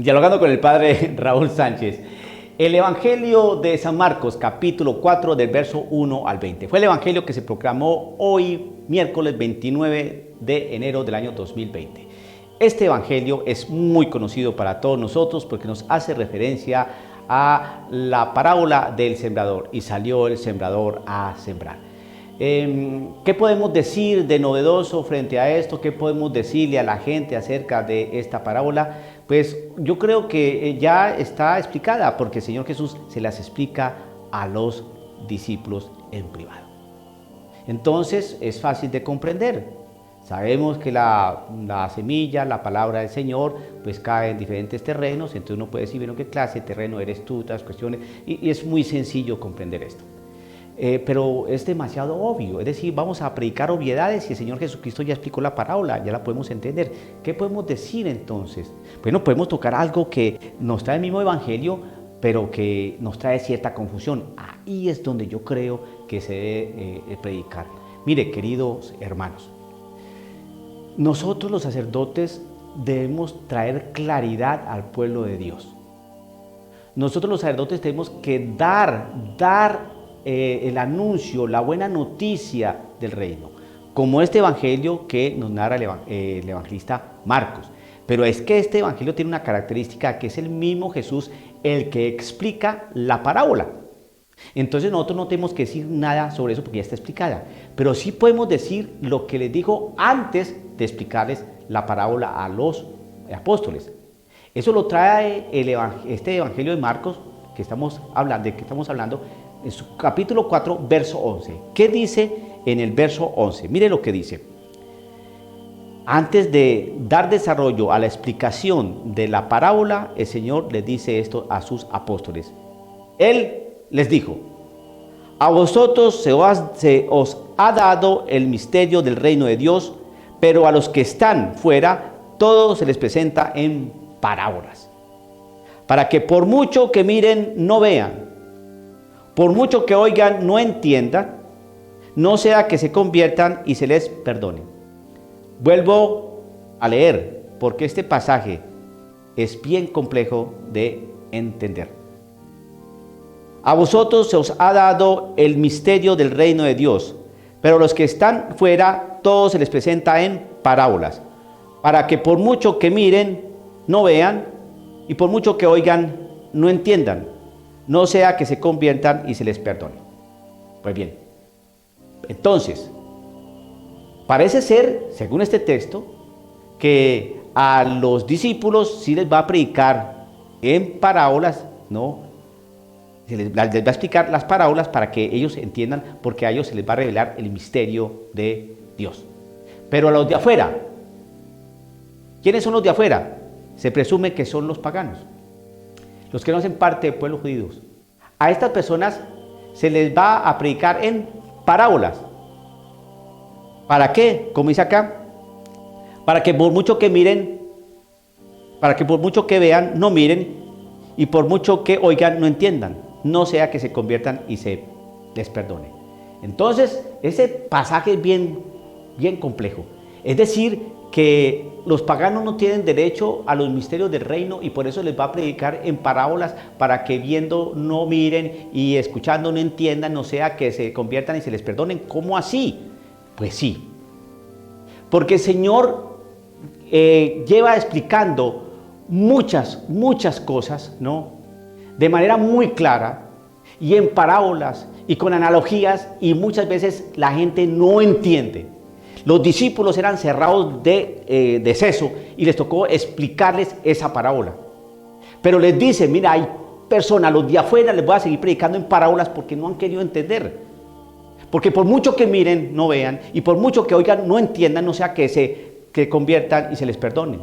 Dialogando con el padre Raúl Sánchez. El Evangelio de San Marcos, capítulo 4, del verso 1 al 20. Fue el Evangelio que se proclamó hoy, miércoles 29 de enero del año 2020. Este Evangelio es muy conocido para todos nosotros porque nos hace referencia a la parábola del sembrador. Y salió el sembrador a sembrar. ¿Qué podemos decir de novedoso frente a esto? ¿Qué podemos decirle a la gente acerca de esta parábola? Pues yo creo que ya está explicada porque el Señor Jesús se las explica a los discípulos en privado. Entonces es fácil de comprender. Sabemos que la semilla, la palabra del Señor, pues cae en diferentes terrenos. Entonces uno puede decir, bueno, ¿qué clase de terreno eres tú? Otras cuestiones. Y es muy sencillo comprender esto. Pero es demasiado obvio, es decir, vamos a predicar obviedades y el Señor Jesucristo ya explicó la parábola, ya la podemos entender. ¿Qué podemos decir entonces? Bueno, podemos tocar algo que nos trae el mismo Evangelio, pero que nos trae cierta confusión. Ahí es donde yo creo que se debe predicar. Mire, queridos hermanos, nosotros los sacerdotes debemos traer claridad al pueblo de Dios. Nosotros los sacerdotes tenemos que dar el anuncio, la buena noticia del reino, como este evangelio que nos narra el evangelista Marcos. Pero es que este evangelio tiene una característica, que es el mismo Jesús el que explica la parábola. Entonces nosotros no tenemos que decir nada sobre eso porque ya está explicada, pero sí podemos decir lo que les dijo antes de explicarles la parábola a los apóstoles. Eso lo trae este evangelio de Marcos que estamos hablando, en su capítulo 4, verso 11. ¿Qué dice en el verso 11? Mire lo que dice. Antes de dar desarrollo a la explicación de la parábola, el Señor les dice esto a sus apóstoles. Él les dijo: a vosotros se os ha dado el misterio del reino de Dios, pero a los que están fuera, todo se les presenta en parábolas, para que por mucho que miren, no vean, por mucho que oigan, no entiendan, no sea que se conviertan y se les perdone. Vuelvo a leer, porque este pasaje es bien complejo de entender. A vosotros se os ha dado el misterio del reino de Dios, pero a los que están fuera, todo se les presenta en parábolas, para que por mucho que miren, no vean, y por mucho que oigan, no entiendan, no sea que se conviertan y se les perdone. Pues bien, entonces, parece ser, según este texto, que a los discípulos sí les va a predicar en parábolas, ¿no? Les va a explicar las parábolas para que ellos entiendan, porque a ellos se les va a revelar el misterio de Dios. Pero a los de afuera, ¿quiénes son los de afuera? Se presume que son los paganos, los que no hacen parte del pueblo judío. A estas personas se les va a predicar en parábolas. ¿Para qué? Como dice acá, para que por mucho que miren, para que por mucho que vean, no miren, y por mucho que oigan, no entiendan, no sea que se conviertan y se les perdone. Entonces, ese pasaje es bien complejo. Es decir, que los paganos no tienen derecho a los misterios del reino y por eso les va a predicar en parábolas, para que viendo no miren y escuchando no entiendan, no sea que se conviertan y se les perdonen. ¿Cómo así? Pues sí, porque el Señor lleva explicando muchas cosas, ¿no? De manera muy clara y en parábolas y con analogías, y muchas veces la gente no entiende. Los discípulos eran cerrados de seso y les tocó explicarles esa parábola. Pero les dice, mira, hay personas, los de afuera les voy a seguir predicando en parábolas porque no han querido entender. Porque por mucho que miren, no vean, y por mucho que oigan, no entiendan, no sea que se conviertan y se les perdone.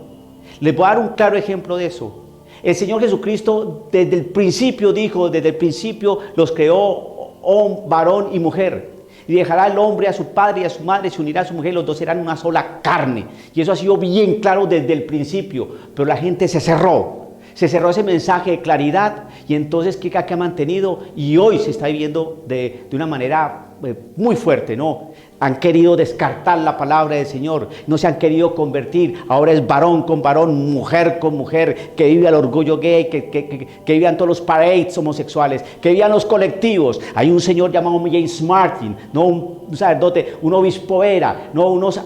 Les voy a dar un claro ejemplo de eso. El Señor Jesucristo desde el principio dijo, desde el principio los creó varón y mujer. Y dejará el hombre a su padre y a su madre, se unirá a su mujer, y los dos serán una sola carne. Y eso ha sido bien claro desde el principio, pero la gente se cerró ese mensaje de claridad, y entonces ¿qué ha mantenido? Y hoy se está viviendo de una manera muy fuerte, ¿no? Han querido descartar la palabra del Señor, no se han querido convertir. Ahora es varón con varón, mujer con mujer, que vive el orgullo gay, que vivan todos los parades homosexuales, que vivan los colectivos. Hay un señor llamado James Martin, ¿no? Un sacerdote, un obispo era, ¿no? Unos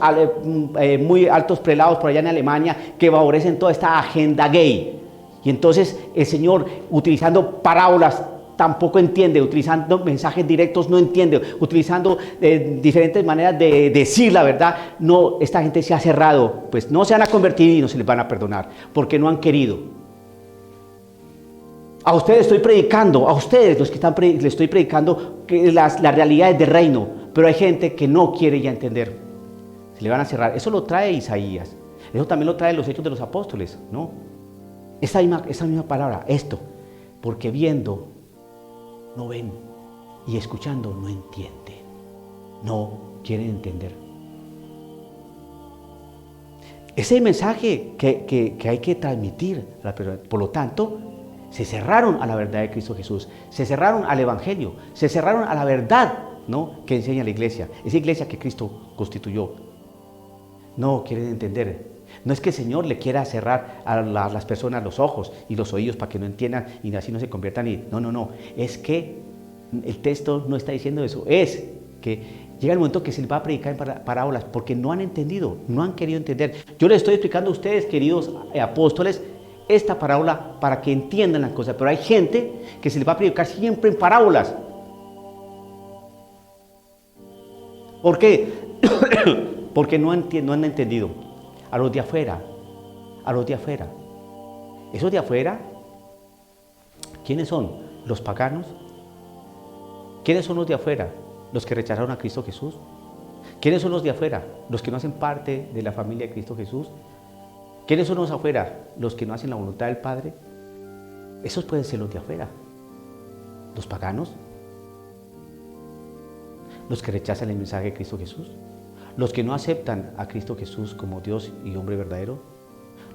muy altos prelados por allá en Alemania que favorecen toda esta agenda gay. Y entonces el Señor, utilizando parábolas, tampoco entiende, utilizando mensajes directos no entiende, utilizando diferentes maneras de decir la verdad, no, esta gente se ha cerrado, pues no se van a convertir y no se les van a perdonar, porque no han querido. A ustedes estoy predicando, a ustedes los que están les estoy predicando que las realidades del reino, pero hay gente que no quiere ya entender, se le van a cerrar. Eso lo trae Isaías, eso también lo trae los Hechos de los Apóstoles, ¿no? Esa misma palabra, esto, porque viendo no ven y escuchando no entienden, no quieren entender. Ese es el mensaje que hay que transmitir a la persona. Por lo tanto, se cerraron a la verdad de Cristo Jesús, se cerraron al Evangelio, se cerraron a la verdad, ¿no?, que enseña la iglesia, esa iglesia que Cristo constituyó. No quieren entender. No es que el Señor le quiera cerrar a las personas los ojos y los oídos para que no entiendan y así no se conviertan. No. Es que el texto no está diciendo eso. Es que llega el momento que se les va a predicar en parábolas porque no han entendido, no han querido entender. Yo les estoy explicando a ustedes, queridos apóstoles, esta parábola para que entiendan las cosas. Pero hay gente que se les va a predicar siempre en parábolas. ¿Por qué? Porque no han entendido. A los de afuera, esos de afuera, ¿quiénes son? Los paganos. ¿Quiénes son los de afuera? Los que rechazaron a Cristo Jesús. ¿Quiénes son los de afuera? Los que no hacen parte de la familia de Cristo Jesús. ¿Quiénes son los de afuera? Los que no hacen la voluntad del Padre. Esos pueden ser los de afuera. Los paganos, los que rechazan el mensaje de Cristo Jesús. Los que no aceptan a Cristo Jesús como Dios y hombre verdadero,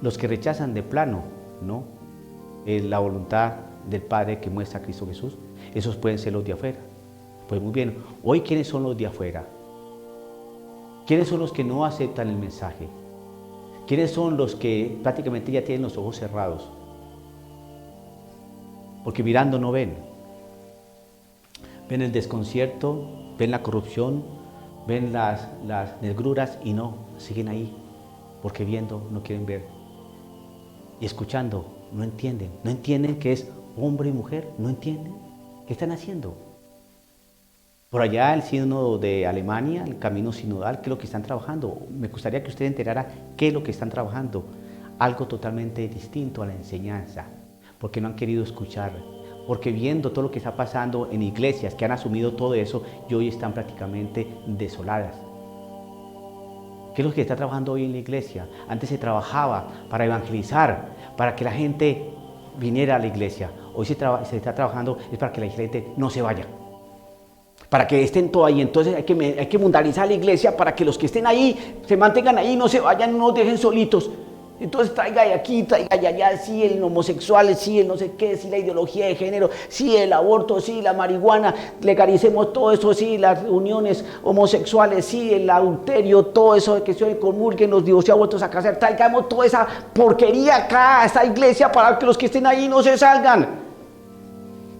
los que rechazan de plano, ¿no?, la voluntad del Padre que muestra a Cristo Jesús, esos pueden ser los de afuera. Pues muy bien, hoy ¿quiénes son los de afuera? ¿Quiénes son los que no aceptan el mensaje? ¿Quiénes son los que prácticamente ya tienen los ojos cerrados? Porque mirando no ven. Ven el desconcierto, ven la corrupción, ven las negruras y no, siguen ahí, porque viendo no quieren ver. Y escuchando no entienden que es hombre y mujer, no entienden. ¿Qué están haciendo? Por allá el sínodo de Alemania, el camino sinodal, ¿qué es lo que están trabajando? Me gustaría que usted enterara qué es lo que están trabajando. Algo totalmente distinto a la enseñanza, porque no han querido escuchar. Porque viendo todo lo que está pasando en iglesias que han asumido todo eso y hoy están prácticamente desoladas. ¿Qué es lo que está trabajando hoy en la iglesia? Antes se trabajaba para evangelizar, para que la gente viniera a la iglesia. Hoy se está trabajando es para que la gente no se vaya. Para que estén todos ahí. Entonces hay que mundanizar la iglesia para que los que estén ahí se mantengan ahí, no se vayan, no nos dejen solitos. Entonces traiga de aquí, traiga de allá, sí el homosexual, sí el no sé qué, sí la ideología de género, sí el aborto, sí la marihuana, legalicemos todo eso, sí las uniones homosexuales, sí el adulterio, todo eso de que se comulguen los divorciados vueltos a casar, traigamos toda esa porquería acá a esta iglesia para que los que estén ahí no se salgan.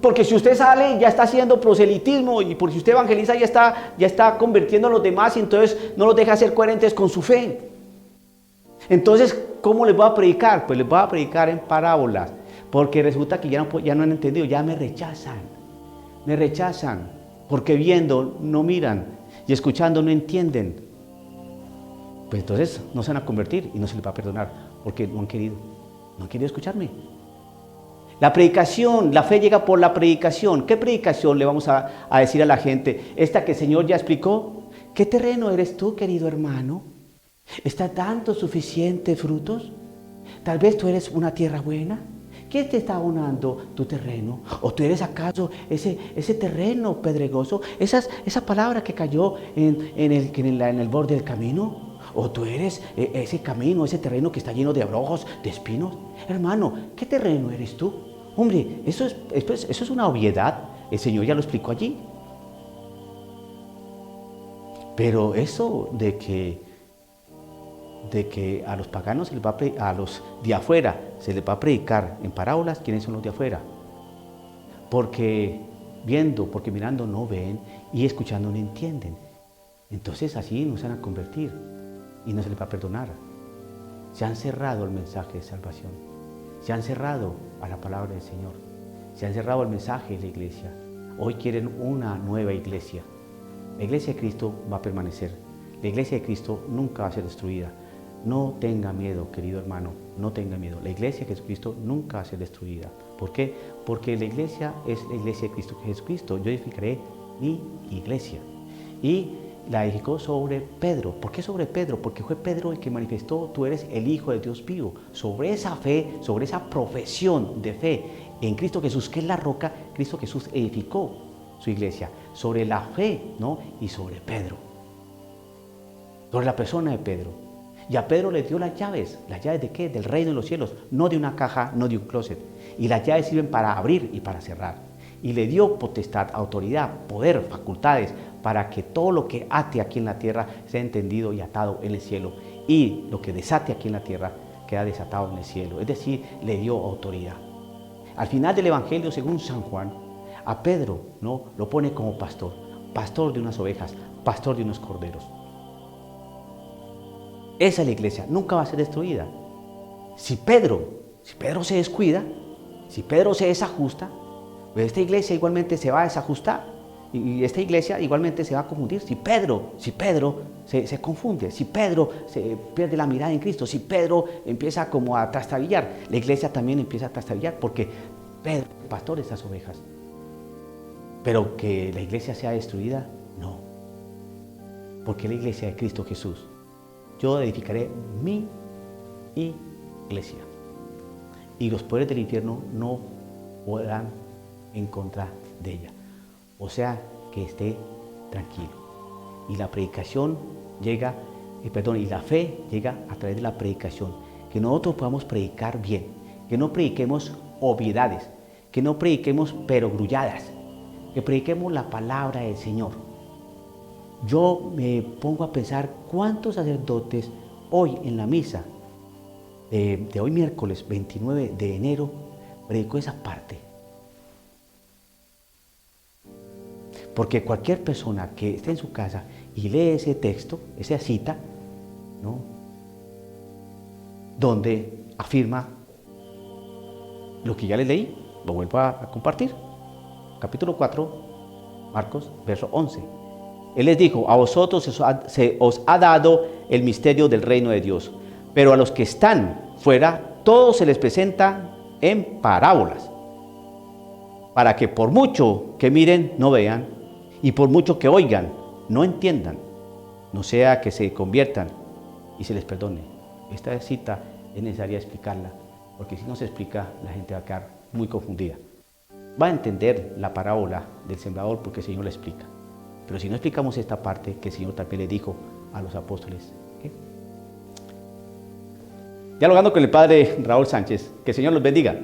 Porque si usted sale ya está haciendo proselitismo y porque si usted evangeliza ya está convirtiendo a los demás y entonces no los deja ser coherentes con su fe. Entonces, ¿cómo les voy a predicar? Pues les voy a predicar en parábolas, porque resulta que ya no han entendido, ya me rechazan, porque viendo no miran y escuchando no entienden. Pues entonces no se van a convertir y no se les va a perdonar, porque no han querido escucharme. La predicación, la fe llega por la predicación. ¿Qué predicación le vamos a decir a la gente? Esta que el Señor ya explicó. ¿Qué terreno eres tú, querido hermano? ¿Está dando suficientes frutos? Tal vez tú eres una tierra buena. ¿Quién te está abonando tu terreno? ¿O tú eres acaso ese terreno pedregoso? Esa palabra que cayó en el borde del camino. ¿O tú eres ese camino, ese terreno que está lleno de abrojos, de espinos? Hermano, ¿qué terreno eres tú? Hombre, eso es una obviedad. El Señor ya lo explicó allí. Pero eso de que a los paganos, a los de afuera, se les va a predicar en parábolas, ¿quiénes son los de afuera? Porque mirando no ven y escuchando no entienden. Entonces así no se van a convertir y no se les va a perdonar. Se han cerrado al mensaje de salvación, se han cerrado a la palabra del Señor, se han cerrado al mensaje de la iglesia. Hoy quieren una nueva iglesia. La iglesia de Cristo va a permanecer. La iglesia de Cristo nunca va a ser destruida. No tenga miedo, querido hermano, no tenga miedo. La iglesia de Jesucristo nunca va a ser destruida. ¿Por qué? Porque la iglesia es la iglesia de Cristo Jesucristo. Yo edificaré mi iglesia. Y la edificó sobre Pedro. ¿Por qué sobre Pedro? Porque fue Pedro el que manifestó: tú eres el Hijo de Dios vivo. Sobre esa fe, sobre esa profesión de fe en Cristo Jesús, que es la roca, Cristo Jesús edificó su iglesia. Sobre la fe, ¿no? Y sobre Pedro. Sobre la persona de Pedro. Y a Pedro le dio las llaves. ¿Las llaves de qué? Del reino de los cielos. No de una caja, no de un closet. Y las llaves sirven para abrir y para cerrar. Y le dio potestad, autoridad, poder, facultades, para que todo lo que ate aquí en la tierra sea entendido y atado en el cielo. Y lo que desate aquí en la tierra queda desatado en el cielo. Es decir, le dio autoridad. Al final del Evangelio, según San Juan, a Pedro, ¿no?, lo pone como pastor. Pastor de unas ovejas, pastor de unos corderos. Esa es la iglesia, nunca va a ser destruida. Si Pedro se descuida, si Pedro se desajusta, pues esta iglesia igualmente se va a desajustar y esta iglesia igualmente se va a confundir. Si Pedro se confunde, si Pedro se pierde la mirada en Cristo, si Pedro empieza como a trastabillar, la iglesia también empieza a trastabillar, porque Pedro es el pastor de estas ovejas. Pero que la iglesia sea destruida, no. Porque la iglesia de Cristo Jesús. Yo edificaré mi iglesia. Y los poderes del infierno no podrán en contra de ella. O sea, que esté tranquilo. Y la predicación llega, y la fe llega a través de la predicación. Que nosotros podamos predicar bien. Que no prediquemos obviedades. Que no prediquemos perogrulladas. Que prediquemos la palabra del Señor. Yo me pongo a pensar cuántos sacerdotes hoy en la misa de hoy miércoles 29 de enero predicó esa parte. Porque cualquier persona que esté en su casa y lee ese texto, esa cita, ¿no?, donde afirma lo que ya les leí, lo vuelvo a compartir. Capítulo 4, Marcos, verso 11. Él les dijo: a vosotros se os ha dado el misterio del reino de Dios, pero a los que están fuera, todo se les presenta en parábolas, para que por mucho que miren, no vean, y por mucho que oigan, no entiendan, no sea que se conviertan y se les perdone. Esta cita es necesaria explicarla, porque si no se explica, la gente va a quedar muy confundida. Va a entender la parábola del sembrador porque el Señor la explica. Pero si no explicamos esta parte que el Señor también le dijo a los apóstoles, ¿qué? Dialogando con el padre Raúl Sánchez, que el Señor los bendiga.